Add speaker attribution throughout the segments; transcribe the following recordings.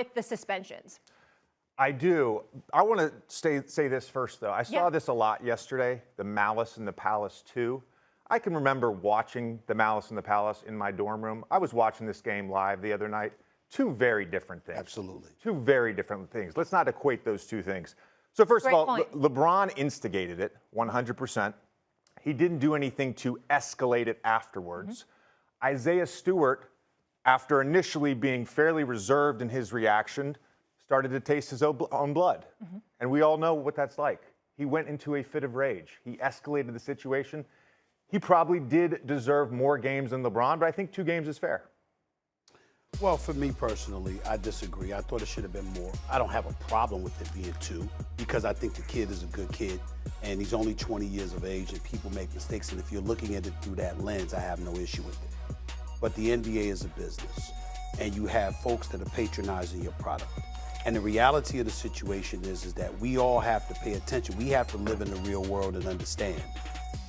Speaker 1: with the suspensions.
Speaker 2: I do. I want to say this first, though. I saw this a lot yesterday, the Malice in the Palace 2. I can remember watching the Malice in the Palace in my dorm room. I was watching this game live the other night. Two very different things.
Speaker 3: Absolutely.
Speaker 2: Two very different things. Let's not equate those two things. So first of all, LeBron instigated it 100%. He didn't do anything to escalate it afterwards. Isaiah Stewart, after initially being fairly reserved in his reaction, started to taste his own blood. And we all know what that's like. He went into a fit of rage. He escalated the situation. He probably did deserve more games than LeBron, but I think 2 games is fair.
Speaker 3: Well, for me personally, I disagree. I thought it should have been more. I don't have a problem with it being 2 because I think the kid is a good kid and he's only 20 years of age and people make mistakes. And if you're looking at it through that lens, I have no issue with it. But the NBA is a business and you have folks that are patronizing your product. And the reality of the situation is that we all have to pay attention. We have to live in the real world and understand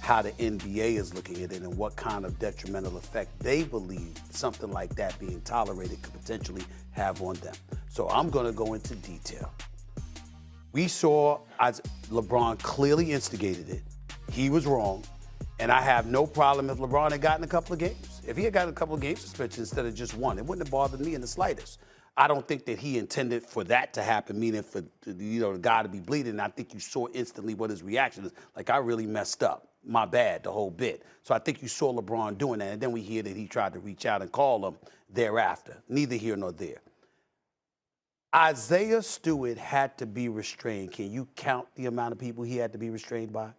Speaker 3: how the NBA is looking at it and what kind of detrimental effect they believe something like that being tolerated could potentially have on them. So I'm going to go into detail. We saw LeBron clearly instigated it. He was wrong. And I have no problem if LeBron had gotten a couple of games. If he had gotten a couple of game suspensions instead of just 1, it wouldn't have bothered me in the slightest. I don't think that he intended for that to happen, meaning for the guy to be bleeding. And I think you saw instantly what his reaction is. Like, I really messed up. My bad, the whole bit. So I think you saw LeBron doing that. And then we hear that he tried to reach out and call him thereafter. Neither here nor there. Isaiah Stewart had to be restrained. Can you count the amount of people he had to be restrained by?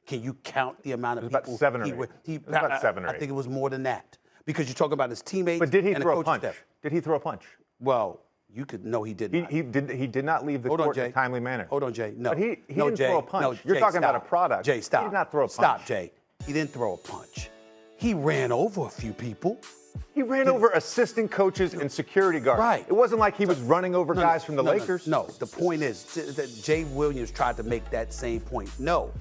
Speaker 3: Can you count the amount of people?
Speaker 2: About 7 or 8. It was about 7 or 8.
Speaker 3: I think it was more than that. Because you're talking about his teammates.
Speaker 2: But did he
Speaker 3: and
Speaker 2: throw a punch?
Speaker 3: Staff.
Speaker 2: Did he throw a punch?
Speaker 3: Well, you could. No, he did not.
Speaker 2: He did not leave the court in a timely manner.
Speaker 3: Hold on, Jay. No.
Speaker 2: But he
Speaker 3: no,
Speaker 2: didn't
Speaker 3: Jay,
Speaker 2: throw a punch.
Speaker 3: No,
Speaker 2: You're
Speaker 3: Jay,
Speaker 2: talking
Speaker 3: stop.
Speaker 2: about a product.
Speaker 3: Jay, stop.
Speaker 2: He did not throw a punch.
Speaker 3: Stop, Jay. He didn't throw a punch. He ran over a few people.
Speaker 2: He ran over assistant coaches and security guards.
Speaker 3: Right.
Speaker 2: It wasn't like he was running over guys from the Lakers.
Speaker 3: No, the point is that Jay Williams tried to make that same point. No.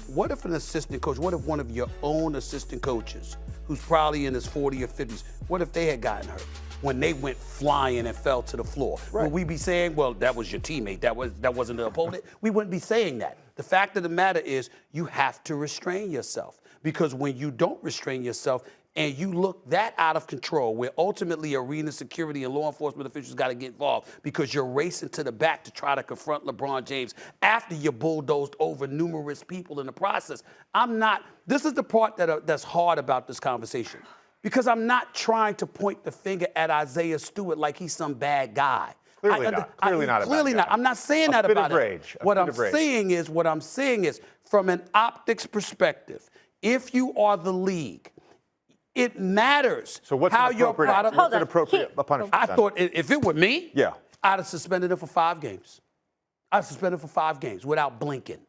Speaker 3: What if an assistant coach, what if one of your own assistant coaches, who's probably in his 40s or 50s, what if they had gotten hurt when they went flying and fell to the floor?
Speaker 2: Right.
Speaker 3: Would we be saying, well, that was your teammate, that wasn't the opponent? We wouldn't be saying that. The fact of the matter is you have to restrain yourself, because when you don't restrain yourself and you look that out of control, where ultimately arena security and law enforcement officials got to get involved because you're racing to the back to try to confront LeBron James after you bulldozed over numerous people in the process. This is the part that's hard about this conversation, because I'm not trying to point the finger at Isaiah Stewart like he's some bad guy.
Speaker 2: Clearly not.
Speaker 3: Clearly not. I'm not saying that about it. What I'm saying is, from an optics perspective, if you are the league, it matters how your product.
Speaker 2: What's an appropriate punishment?
Speaker 3: I thought if it were me,
Speaker 2: yeah,
Speaker 3: I'd have suspended him for 5 games. I'd suspended him for 5 games without blinking.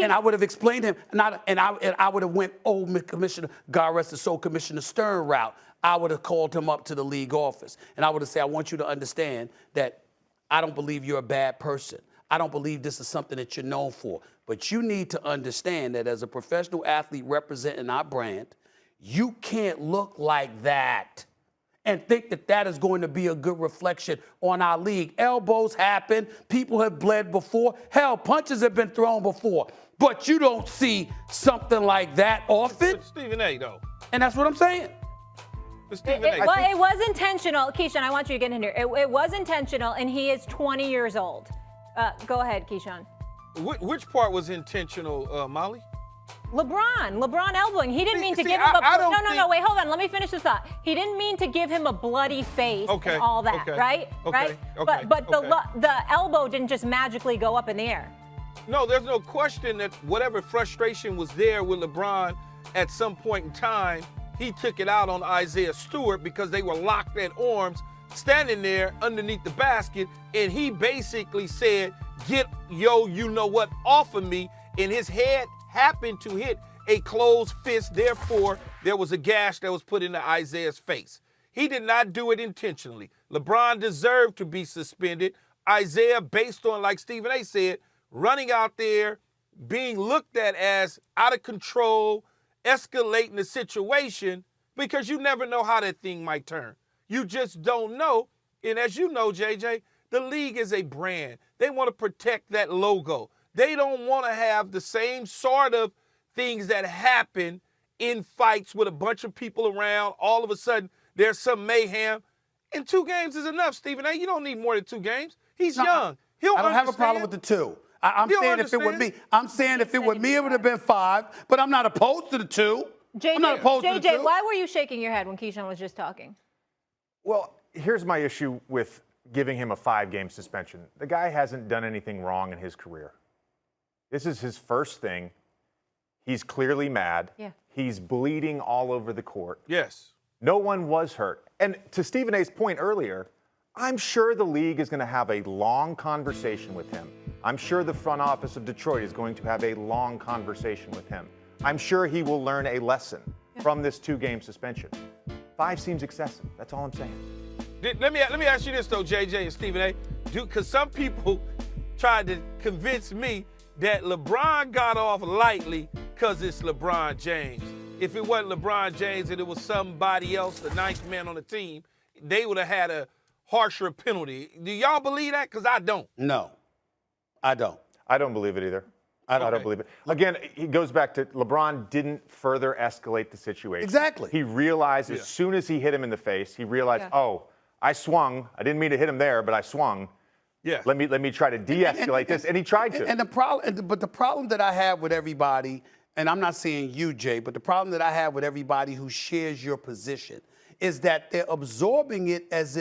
Speaker 3: And I would have explained him, and I would have went old Commissioner, God rest his soul, Commissioner Stern route. I would have called him up to the league office, and I would have said, I want you to understand that I don't believe you're a bad person. I don't believe this is something that you're known for. But you need to understand that as a professional athlete representing our brand, you can't look like that and think that that is going to be a good reflection on our league. Elbows happen. People have bled before. Hell, punches have been thrown before. But you don't see something like that often.
Speaker 4: It's Stephen A, though.
Speaker 3: And that's what I'm saying.
Speaker 1: It was intentional. Keyshawn, I want you to get in here. It was intentional, and he is 20 years old. Go ahead, Keyshawn.
Speaker 4: Which part was intentional, Molly?
Speaker 1: LeBron elbowing. He didn't mean to give him no, wait, hold on. Let me finish this thought. He didn't mean to give him a bloody face and all that, right? Right? But the elbow didn't just magically go up in the air.
Speaker 4: No, there's no question that whatever frustration was there with LeBron at some point in time, he took it out on Isaiah Stewart because they were locked at arms, standing there underneath the basket, and he basically said, get you know what, off of me, and his head happened to hit a closed fist. Therefore, there was a gash that was put into Isaiah's face. He did not do it intentionally. LeBron deserved to be suspended. Isaiah, based on, like Stephen A said, running out there, being looked at as out of control, escalating the situation, because you never know how that thing might turn. You just don't know. And as you know, JJ, the league is a brand. They want to protect that logo. They don't want to have the same sort of things that happen in fights with a bunch of people around. All of a sudden, there's some mayhem. And 2 games is enough, Stephen A. You don't need more than 2 games. He's young. He'll
Speaker 3: I don't have a problem with the 2. I'm saying if it were me, it would have been 5. But I'm not opposed to the 2.
Speaker 1: JJ,
Speaker 3: I'm not opposed to the 2.
Speaker 1: Why were you shaking your head when Keyshawn was just talking?
Speaker 2: Well, here's my issue with giving him a 5-game suspension. The guy hasn't done anything wrong in his career. This is his first thing. He's clearly mad.
Speaker 1: Yeah.
Speaker 2: He's bleeding all over the court.
Speaker 4: Yes.
Speaker 2: No one was hurt. And to Stephen A's point earlier, I'm sure the league is going to have a long conversation with him. I'm sure the front office of Detroit is going to have a long conversation with him. I'm sure he will learn a lesson from this 2-game suspension. 5 seems excessive. That's all I'm saying.
Speaker 4: Let me ask you this, though, JJ and Stephen A. Because some people tried to convince me that LeBron got off lightly because it's LeBron James. If it wasn't LeBron James and it was somebody else, the 9th man on the team, they would have had a harsher penalty. Do y'all believe that? Because I don't.
Speaker 3: No, I don't.
Speaker 2: I don't believe it either. I don't believe it. Again, he goes back to LeBron didn't further escalate the situation.
Speaker 3: Exactly.
Speaker 2: He realized as soon as he hit him in the face, he realized, oh, I swung. I didn't mean to hit him there, but I swung.
Speaker 4: Yeah.
Speaker 2: Let me try to de-escalate this, and he tried to.
Speaker 3: And the problem that I have with everybody, and I'm not saying you, Jay, but the problem that I have with everybody who shares your position is that they're absorbing it as